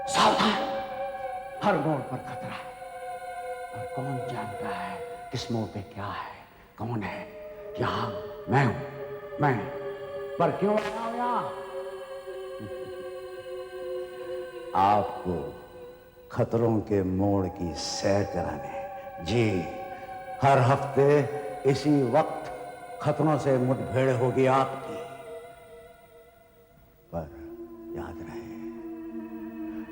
सावधान, हर मोड़ पर खतरा है और कौन जानता है किस मोड़ पे क्या है, कौन है। यहां मैं हूं, मैं। पर क्यों आया हूं यहां? आपको खतरों के मोड़ की सैर कराने। जी, हर हफ्ते इसी वक्त खतरों से मुठभेड़ होगी आपकी। पर याद रहे,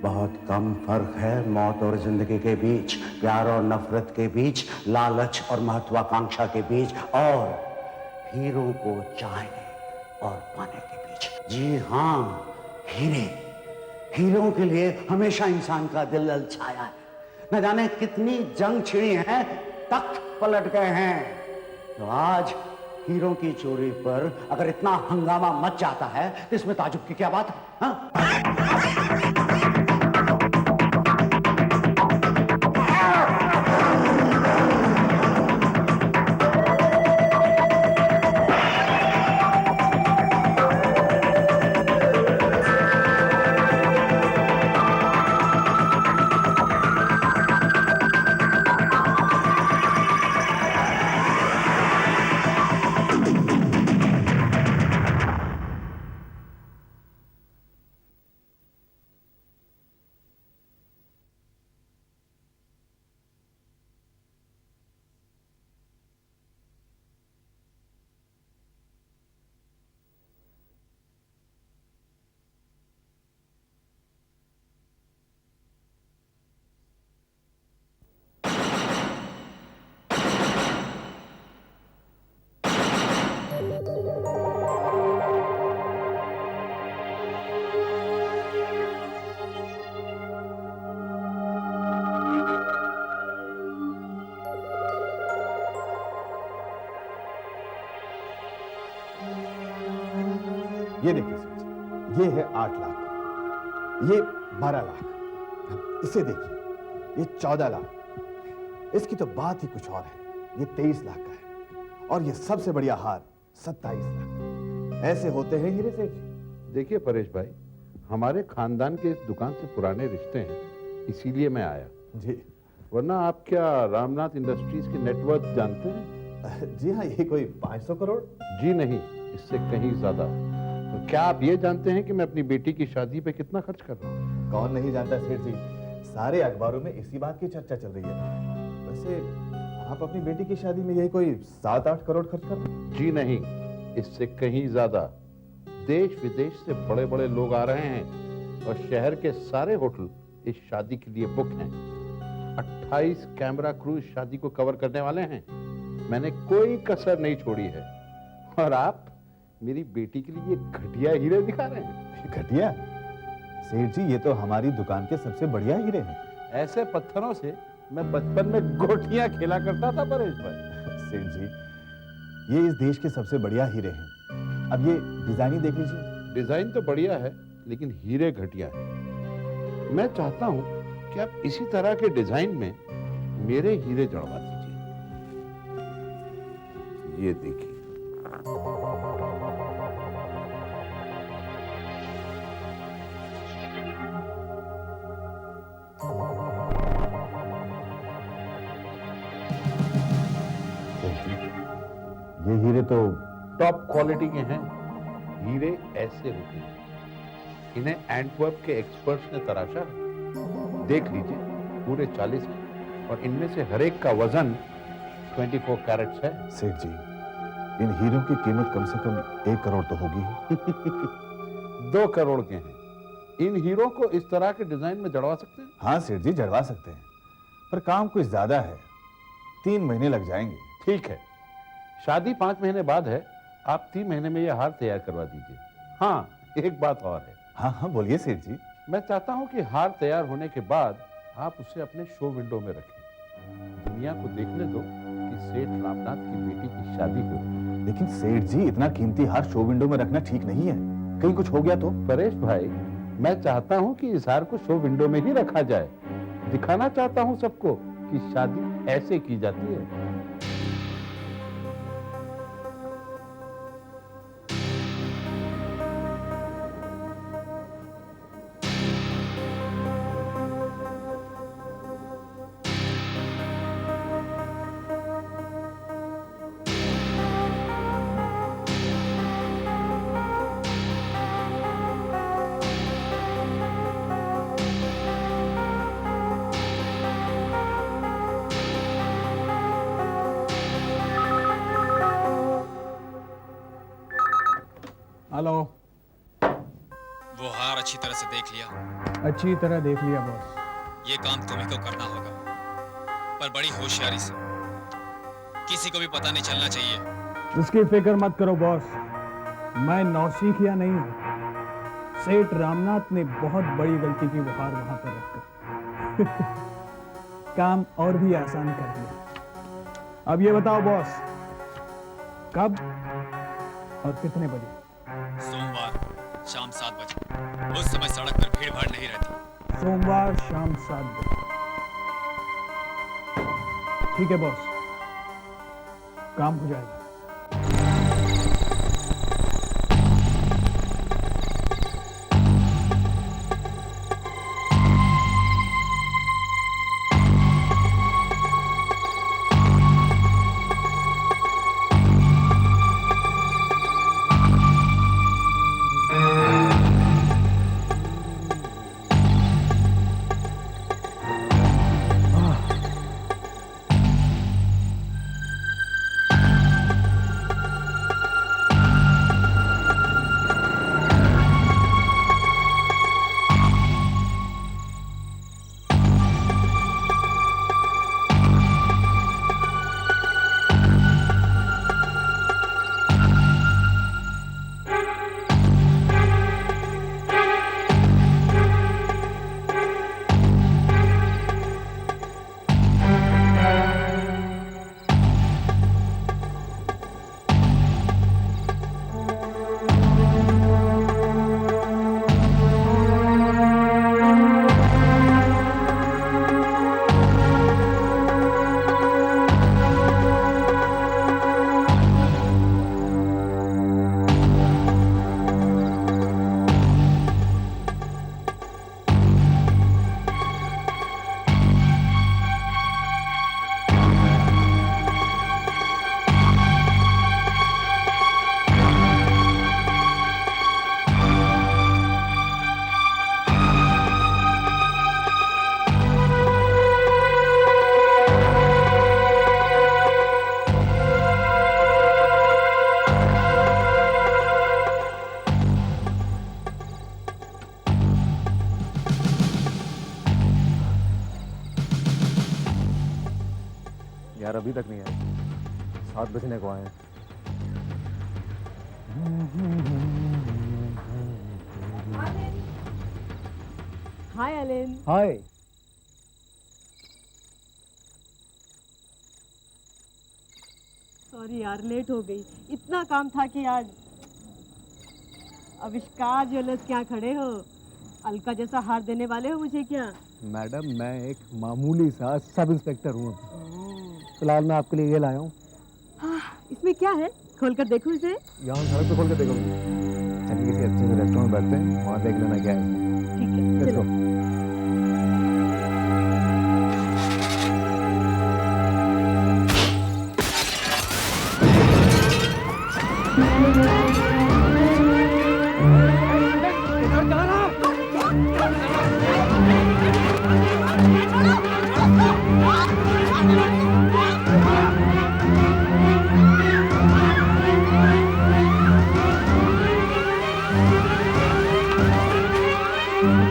बहुत कम फर्क है मौत और जिंदगी के बीच, प्यार और नफरत के बीच, लालच और महत्वाकांक्षा के बीच, और हीरों को चाहने और पाने के बीच। जी हां, हीरे। हीरों के लिए हमेशा इंसान का दिल ललचाया है। न जाने कितनी जंग छिड़ी हैं, तख्त पलट गए हैं। तो आज हीरों की चोरी पर अगर इतना हंगामा मच जाता है तो इसमें ताजुब की क्या बात है? हाँ? ये देखिए सर, ये है 8 लाख, ये 12 लाख, इसे देखिए, ये 14 लाख। इसकी तो बात ही कुछ और है। ये 23 लाख का है और ये सबसे बढ़िया हार 27 लाख। ऐसे होते हैं हीरे सेठ। देखिए परेश भाई, हमारे खानदान के इस दुकान से पुराने रिश्ते हैं, इसीलिए मैं आया जी। वरना आप क्या रामनाथ इंडस्ट्रीज की नेटवर्थ जानते हैं? जी हाँ, ये कोई 500 करोड़। जी नहीं, इससे कहीं ज्यादा। तो क्या आप ये जानते हैं कि मैं अपनी बेटी की शादी पे कितना खर्च कर रहा हूँ? कौन नहीं जानता सेठ जी, सारे अखबारों में इसी बात की चर्चा चल रही है। वैसे आप अपनी बेटी की शादी में यही कोई 7-8 करोड़ खर्च कर रहे हैं? जी नहीं, इससे कहीं ज्यादा। देश विदेश से बड़े बड़े लोग आ रहे हैं और शहर के सारे होटल इस शादी के लिए बुक हैं। 28 कैमरा क्रू इस शादी को कवर करने वाले हैं। मैंने कोई कसर नहीं छोड़ी है। और आप मेरी बेटी के लिए घटिया हीरे दिखा रहे हैं। घटिया? सेठ जी, ये तो हमारी दुकान के सबसे बढ़िया हीरे हैं। ऐसे पत्थरों से मैं बचपन में गोटियां खेला करता था परेश भाई। सेठ जी, ये इस देश के सबसे बढ़िया हीरे हैं। अब ये डिजाइन ही देख लीजिए। डिजाइन तो बढ़िया है, लेकिन हीरे घटिया है। मैं चाहता हूं कि आप इसी तरह के डिजाइन में मेरे हीरे जड़वा दीजिए। ये देखिए। ये हीरे तो टॉप क्वालिटी के हैं। हीरे ऐसे होते हैं, इन्हें एंटवर्प के एक्सपर्ट्स ने तराशा है। देख लीजिए, पूरे 40 हैं और इनमें से हर एक का वजन 24 कैरेट्स है। सेठ जी, इन हीरों की कीमत कम से कम 1 करोड़ तो होगी ही। 2 करोड़ के हैं। इन हीरों को इस तरह के डिजाइन में जड़वा सकते हैं? हाँ सेठ जी, जड़वा सकते हैं, पर काम कुछ ज्यादा है। 3 महीने लग जाएंगे। ठीक है, शादी 5 महीने बाद है। आप 3 महीने में यह हार तैयार करवा दीजिए। हाँ, एक बात और है। हाँ हाँ, बोलिए सेठ जी। मैं चाहता हूं कि हार तैयार होने के बाद आप उसे अपने शो विंडो में रखें। दुनिया को देखने दो कि सेठ रामनाथ की बेटी की शादी हो। लेकिन सेठ जी, इतना कीमती हार शो विंडो में रखना ठीक नहीं है। कहीं कुछ हो गया तो? परेश भाई, मैं चाहता हूं कि इस हार को शो विंडो में ही रखा जाए। दिखाना चाहता हूं सबको कि शादी ऐसे की जाती है। हेलो। वो हार अच्छी तरह से देख लिया? अच्छी तरह देख लिया बॉस। ये काम तुम्ही को करना होगा, पर बड़ी होशियारी से। किसी को भी पता नहीं चलना चाहिए। उसकी फिक्र मत करो बॉस, मैं नौसिखिया नहीं हूं। सेठ रामनाथ ने बहुत बड़ी गलती की वो हार वहां पर रखकर काम और भी आसान कर दिया। अब ये बताओ बॉस, कब और कितने बजे? सोमवार शाम 7 बजे। उस समय सड़क पर भीड़ भाड़ नहीं रहती। सोमवार शाम 7 बजे। ठीक है बॉस, काम हो जाएगा। यार अभी तक नहीं आए, 7 बजने को आए हैं। हाय एलेन। हाय। सॉरी यार, लेट हो गई। इतना काम था कि आज। आविष्कार ज्वेलर्स क्या खड़े हो? अलका जैसा हार देने वाले हो मुझे क्या? मैडम, मैं एक मामूली सा सब इंस्पेक्टर हूँ। फिलहाल मैं आपके लिए ये लाया हूँ। इसमें क्या है? खोलकर देखो इसे। यहाँ सड़क पे खोल के देखो। चलिए किसी अच्छे से रेस्टोरेंट में बैठते हैं, वहाँ देख लेना क्या है। ठीक है, Let's चलो। go।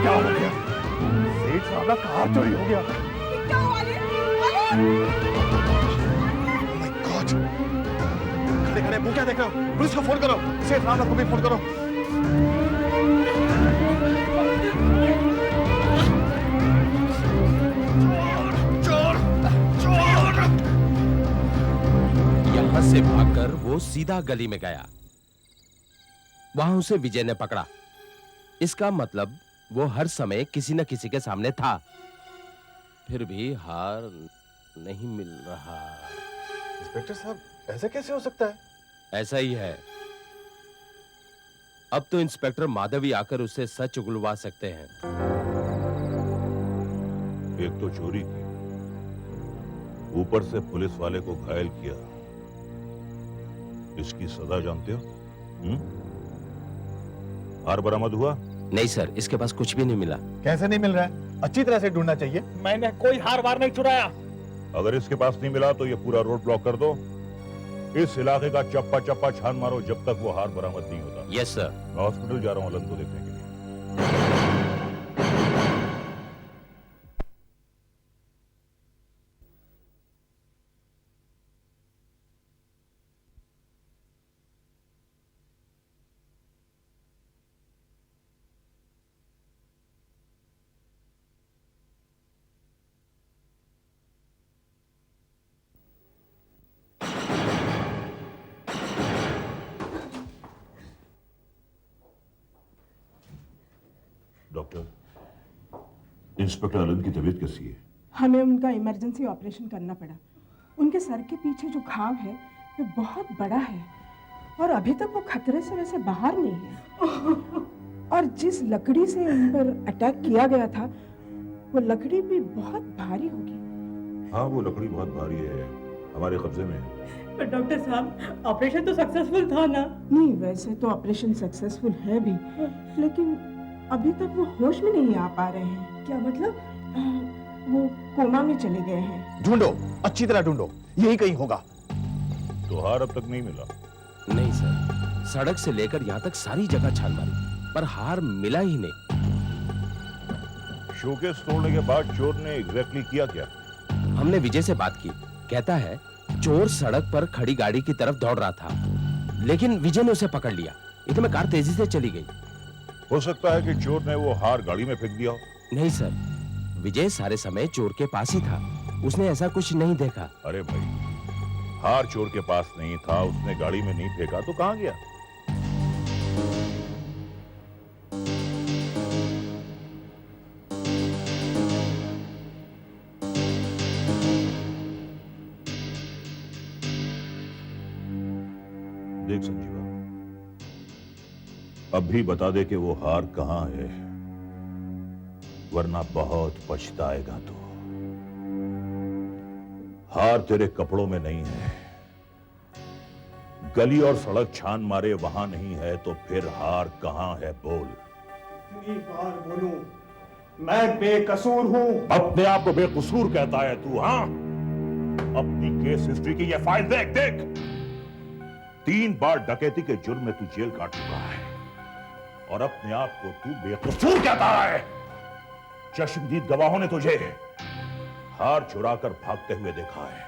क्या हो गया? सेठ साहब का कार चोरी हो गया। क्या हुआ Oh my God! खड़े खड़े मुंह क्या देख रहे हो? पुलिस को फोन करो, सेठ रामनाथ को भी फोन करो। यहां से भागकर वो सीधा गली में गया। वहां उसे विजय ने पकड़ा। इसका मतलब वो हर समय किसी न किसी के सामने था। फिर भी हार नहीं मिल रहा। इंस्पेक्टर साहब, ऐसे कैसे हो सकता है? ऐसा ही है। अब तो इंस्पेक्टर माधवी आकर उसे सच उगलवा सकते हैं। एक तो चोरी की, ऊपर से पुलिस वाले को घायल किया। इसकी सजा जानते हो? हार बरामद हुआ? नहीं सर, इसके पास कुछ भी नहीं मिला। कैसे नहीं मिल रहा है? अच्छी तरह से ढूंढना चाहिए। मैंने कोई हार वार नहीं चुराया। अगर इसके पास नहीं मिला तो ये पूरा रोड ब्लॉक कर दो इस इलाके का चप्पा चप्पा छान मारो जब तक वो हार बरामद नहीं होता। Yes sir. मैं हॉस्पिटल जा रहा हूं अलन को देखने के लिए। डॉक्टर, इंस्पेक्टर अलन की तबीयत कैसी है? हमें उनका इमरजेंसी ऑपरेशन करना पड़ा। उनके सर के पीछे जो घाव है वो बहुत बड़ा है और अभी तक वो खतरे से वैसे बाहर नहीं है। और जिस लकड़ी से उन पर अटैक किया गया था वो लकड़ी भी बहुत भारी होगी। हाँ, वो लकड़ी बहुत भारी है, हमारे कब्जे में है। पर डॉक्टर साहब ऑपरेशन तो सक्सेसफुल था ना? नहीं, वैसे तो ऑपरेशन सक्सेसफुल है भी, लेकिन अभी तक वो होश में नहीं आ पा रहे हैं। क्या मतलब? वो कोमा में चले गए हैं। ढूंढो, अच्छी तरह ढूंढो, यही कहीं होगा। तो हार अब तक नहीं मिला? नहीं सर, सड़क से लेकर यहाँ तक सारी जगह छान मारी पर हार मिला ही नहीं। शोकेस तोड़ने के बाद चोर ने एग्जैक्टली किया क्या? हमने विजय से बात की, कहता है चोर सड़क पर खड़ी गाड़ी की तरफ दौड़ रहा था, लेकिन विजय ने उसे पकड़ लिया। इतने में कार तेजी से चली गई। हो सकता है कि चोर ने वो हार गाड़ी में फेंक दिया हो। नहीं सर, विजय सारे समय चोर के पास ही था, उसने ऐसा कुछ नहीं देखा। अरे भाई, हार चोर के पास नहीं था, उसने गाड़ी में नहीं फेंका तो कहां गया? देख संजीवा, अब भी बता दे कि वो हार कहां है, वरना बहुत पछताएगा तू। हार तेरे कपड़ों में नहीं है, गली और सड़क छान मारे वहां नहीं है, तो फिर हार कहां है? बोल। कितनी बार बोलूं, मैं बेकसूर हूं। अपने आप को बेकसूर कहता है तू? हाँ, अपनी केस हिस्ट्री की ये फाइल देख देख। 3 बार डकैती के जुर्म में तू जेल काट चुका है और अपने आप को तू बेकसूर कहता है। चश्मदीद गवाहों ने तुझे हार चुराकर भागते हुए देखा है।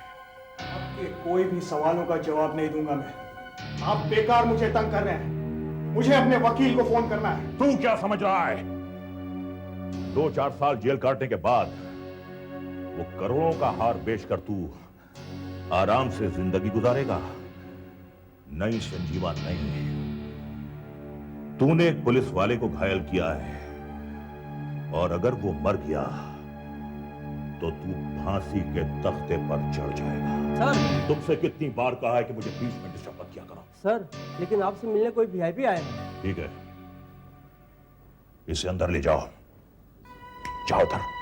आपके कोई भी सवालों का जवाब नहीं दूंगा मैं। आप बेकार मुझे तंग कर रहे हैं। मुझे अपने वकील को फोन करना है। तू क्या समझ रहा है? 2-4 साल जेल काटने के बाद वो करोड़ों का हार बेचकर तू आराम से जिंदगी गुजारेगा? नहीं संजीवा, नहीं। तूने एक पुलिस वाले को घायल किया है और अगर वो मर गया तो तू फांसी के तख्ते पर चढ़ जाएगा। सर, तुमसे कितनी बार कहा है कि मुझे बीच में डिस्टर्ब मत किया करो। सर, लेकिन आपसे मिलने कोई वीआईपी आया है। ठीक है, इसे अंदर ले जाओ। जाओ उधर।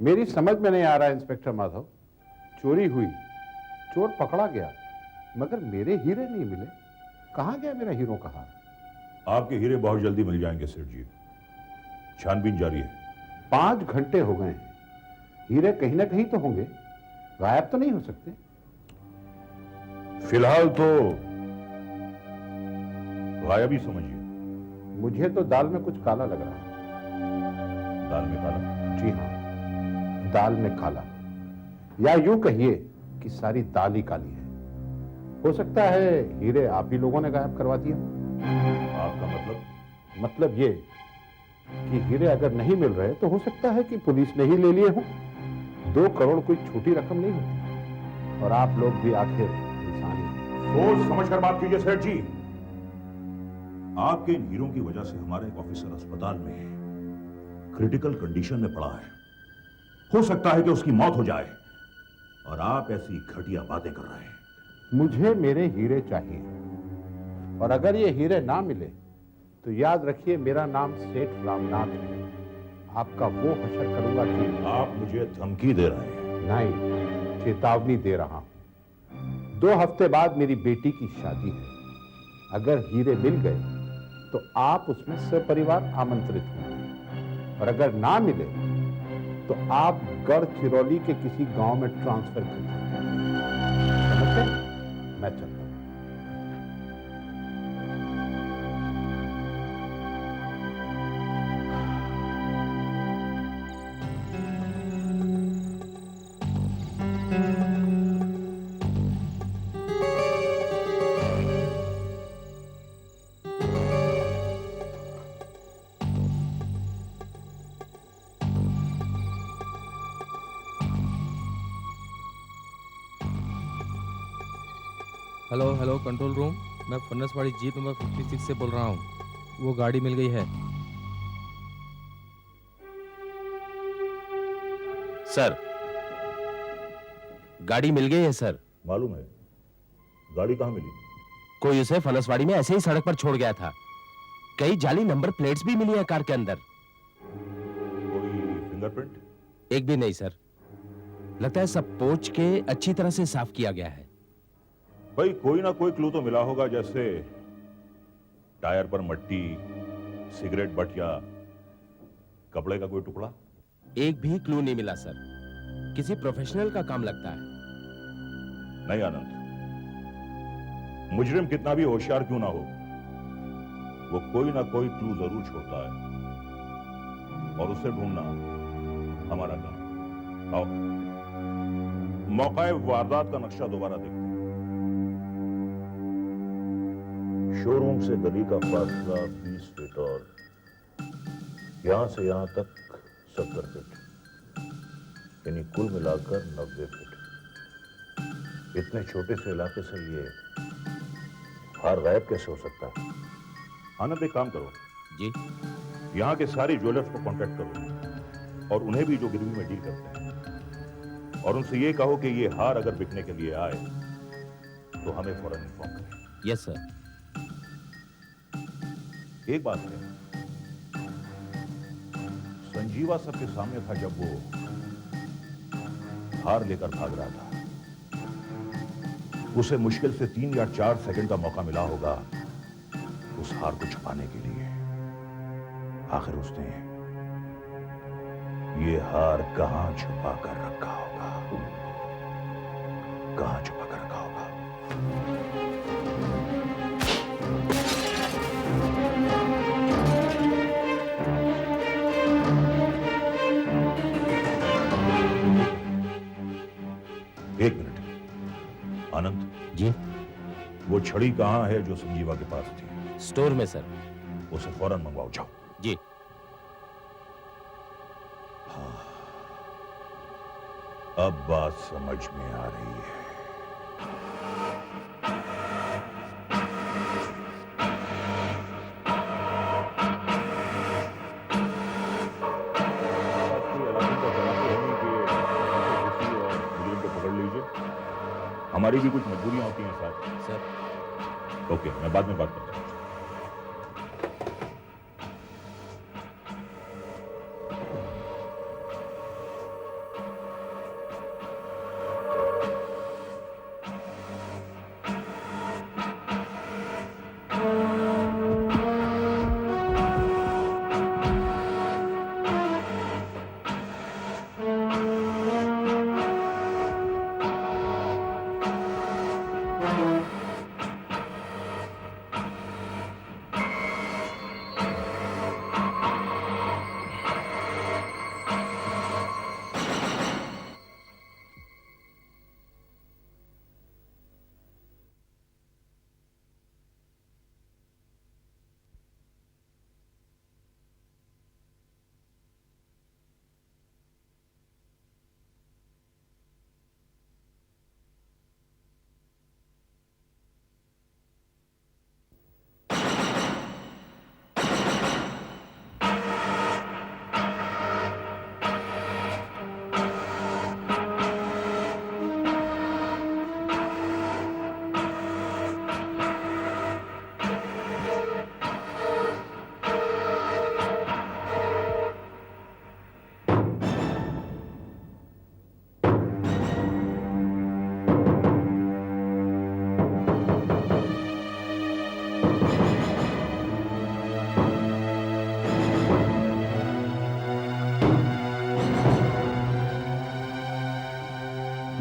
मेरी समझ में नहीं आ रहा इंस्पेक्टर माधव, चोरी हुई, चोर पकड़ा गया, मगर मेरे हीरे नहीं मिले। कहां गया मेरा हीरो का हार? आपके हीरे बहुत जल्दी मिल जाएंगे सेठ जी, छानबीन जारी है। 5 घंटे हो गए हैं, हीरे कहीं ना कहीं तो होंगे, गायब तो नहीं हो सकते। फिलहाल तो गायब ही समझिए। मुझे तो दाल में कुछ काला लग रहा है। दाल में काला? जी हाँ, दाल में काला, या यूं कहिए कि सारी दाल ही काली है। हो सकता है हीरे आप ही लोगों ने गायब करवा दिया। आपका मतलब? मतलब ये कि हीरे अगर नहीं मिल रहे तो हो सकता है कि पुलिस ने ही ले लिए हों। 2 करोड़ कोई छोटी रकम नहीं होती, और आप लोग भी आखिर इंसान ही। सोच समझकर बात कीजिए सेठ जी। आपके इन हीरों की वजह से हमारा एक ऑफिसर अस्पताल में क्रिटिकल कंडीशन में पड़ा है। हो सकता है कि उसकी मौत हो जाए, और आप ऐसी घटिया बातें कर रहे हैं। मुझे मेरे हीरे चाहिए, और अगर ये हीरे ना मिले तो याद रखिए मेरा नाम सेठ रामनाथ है। आपका वो हशर करूंगा कि आप मुझे धमकी दे रहे हैं? नहीं, चेतावनी दे रहा हूं। 2 हफ्ते बाद मेरी बेटी की शादी है। अगर हीरे मिल गए तो आप उसमें सपरिवार आमंत्रित होंगे, और अगर ना मिले तो आप गढ़चिरौली के किसी गांव में ट्रांसफर कर देंगे। समझते हैं? मैं चलता हूं। हेलो हेलो कंट्रोल रूम, मैं फन्नसवाड़ी जीप नंबर 56 से बोल रहा हूँ। वो गाड़ी मिल गई है। सर, गाड़ी मिल गई है सर। मालूम है। गाड़ी कहां मिली? कोई उसे फनसवाड़ी में ऐसे ही सड़क पर छोड़ गया था। कई जाली नंबर प्लेट्स भी मिली है कार के अंदर। कोई फिंगरप्रिंट? एक भी नहीं सर। लगता है सब पोंछ के अच्छी तरह से साफ किया गया है। भाई कोई ना कोई क्लू तो मिला होगा, जैसे टायर पर मट्टी, सिगरेट बट या कपड़े का कोई टुकड़ा। एक भी क्लू नहीं मिला सर। किसी प्रोफेशनल का काम लगता है। नहीं आनंद, मुजरिम कितना भी होशियार क्यों ना हो, वो कोई ना कोई क्लू जरूर छोड़ता है, और उसे ढूंढना हमारा काम। आओ, मौका वारदात का नक्शा दोबारा देखो। शोरूम से गली का फासला 20 फीट और यहां से यहां तक 70 फीट, यानी कुल मिलाकर 90 फीट। इतने छोटे से इलाके से ये हार गायब कैसे हो सकता है? आनंद, एक काम करो जी। यहां के सारे ज्वेलर्स को कांटेक्ट करो और उन्हें भी जो गिरवी में डील करते हैं, और उनसे ये कहो कि ये हार अगर बिकने के लिए आए तो हमें फौरन इन्फॉर्म करें। Yes sir. एक बात है, संजीवा सबके सामने था जब वो हार लेकर भाग रहा था। उसे मुश्किल से 3 या 4 सेकंड का मौका मिला होगा उस हार को छुपाने के लिए। आखिर उसने ये हार कहां छुपा कर रखा होगा? कहां छुपा कर रखा होगा? एक मिनट आनंद जी। वो छड़ी कहां है जो संजीवा के पास थी? स्टोर में सर। उसे फौरन मंगवाओ, जाओ। जी। हाँ, अब बात समझ में आ रही है। हमारी भी कुछ मजबूरियां होती हैं साहब। सर ओके, मैं बाद में बात करता हूं।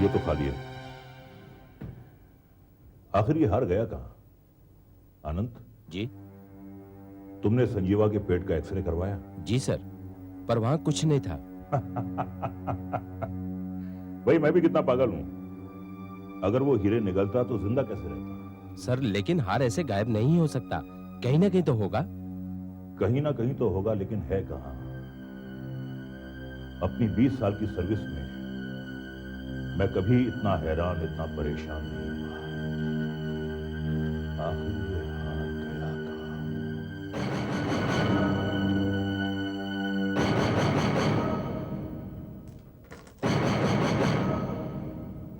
तो खा लिए। आखिर ये हार गया कहां? अनंत जी तुमने संजीवा के पेट का एक्सरे करवाया? जी सर, पर वहां कुछ नहीं था। भाई मैं भी कितना पागल हूं। अगर वो हीरे निगलता तो जिंदा कैसे रहता? सर लेकिन हार ऐसे गायब नहीं हो सकता, कहीं ना कहीं तो होगा। कहीं ना कहीं तो होगा, लेकिन है कहां? अपनी 20 साल की सर्विस में मैं कभी इतना हैरान, इतना परेशान नहीं हुआ। आखिर ये हार गया कहां?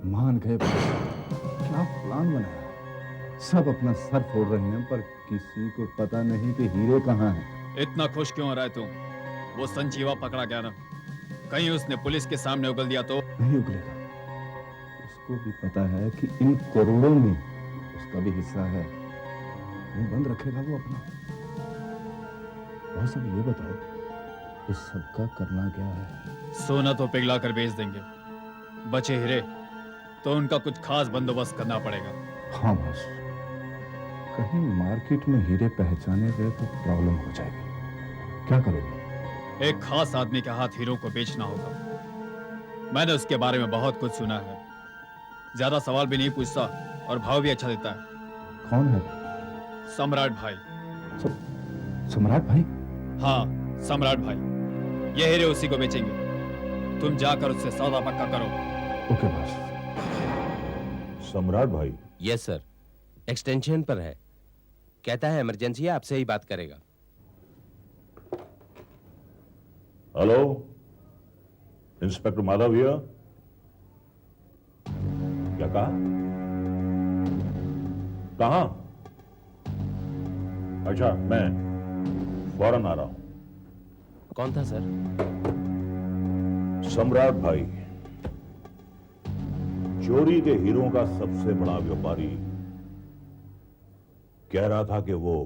मान गए बॉस। क्या प्लान बनाया? सब अपना सर फोड़ रहे हैं पर किसी को पता नहीं कि हीरे कहाँ हैं। इतना खुश क्यों हो रहा है तू? वो संजीवा पकड़ा गया ना, कहीं उसने पुलिस के सामने उगल दिया तो? नहीं उगलेगा। उसको भी पता है कि इन करोड़ों में उसका भी हिस्सा है। मुंह बंद रखेगा वो अपना। बॉस अब ये बताओ, इस सबका करना क्या है? सोना तो पिघला कर बेच देंगे, बचे हीरे तो उनका कुछ खास बंदोबस्त करना पड़ेगा। हाँ बॉस, कहीं मार्केट में हीरे पहचाने गए तो प्रॉब्लम हो जाएगी। क्या करोगे? एक खास आदमी के हाथ हीरो को बेचना होगा। मैंने उसके बारे में बहुत कुछ सुना है। ज्यादा सवाल भी नहीं पूछता और भाव भी अच्छा देता है। कौन है? सम्राट भाई। सम्राट भाई? हाँ, सम्राट भाई। ये हीरे उसी को बेचेंगे। तुम जाकर उससे सौदा पक्का करो। Okay boss. सम्राट भाई? यस सर, एक्सटेंशन पर है। कहता है इमरजेंसी है, आपसे ही बात करेगा। Hello, inspector Madhav here. क्या कहा? कहां? अच्छा, मैं फौरन आ रहा हूं। कौन था सर? सम्राट भाई, चोरी के हीरों का सबसे बड़ा व्यापारी, कह रहा था कि वो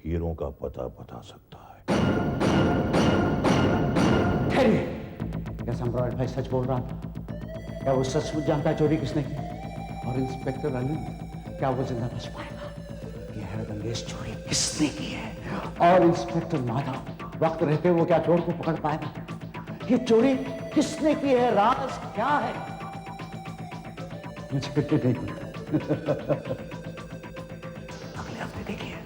हीरों का पता बता सकता है। क्या सम्राट भाई सच बोल रहा था? क्या वो सचमुच जानता है चोरी किसने की? और इंस्पेक्टर अनंत, क्या वो जिंदा बच पाएगा? ये हैरतअंगेज चोरी किसने की है? और इंस्पेक्टर माधव वक्त रहते वो क्या चोर को पकड़ पाएगा? ये चोरी किसने की है? राज क्या है? इंस्पेक्टर देखिए, अगले हफ्ते देखिए।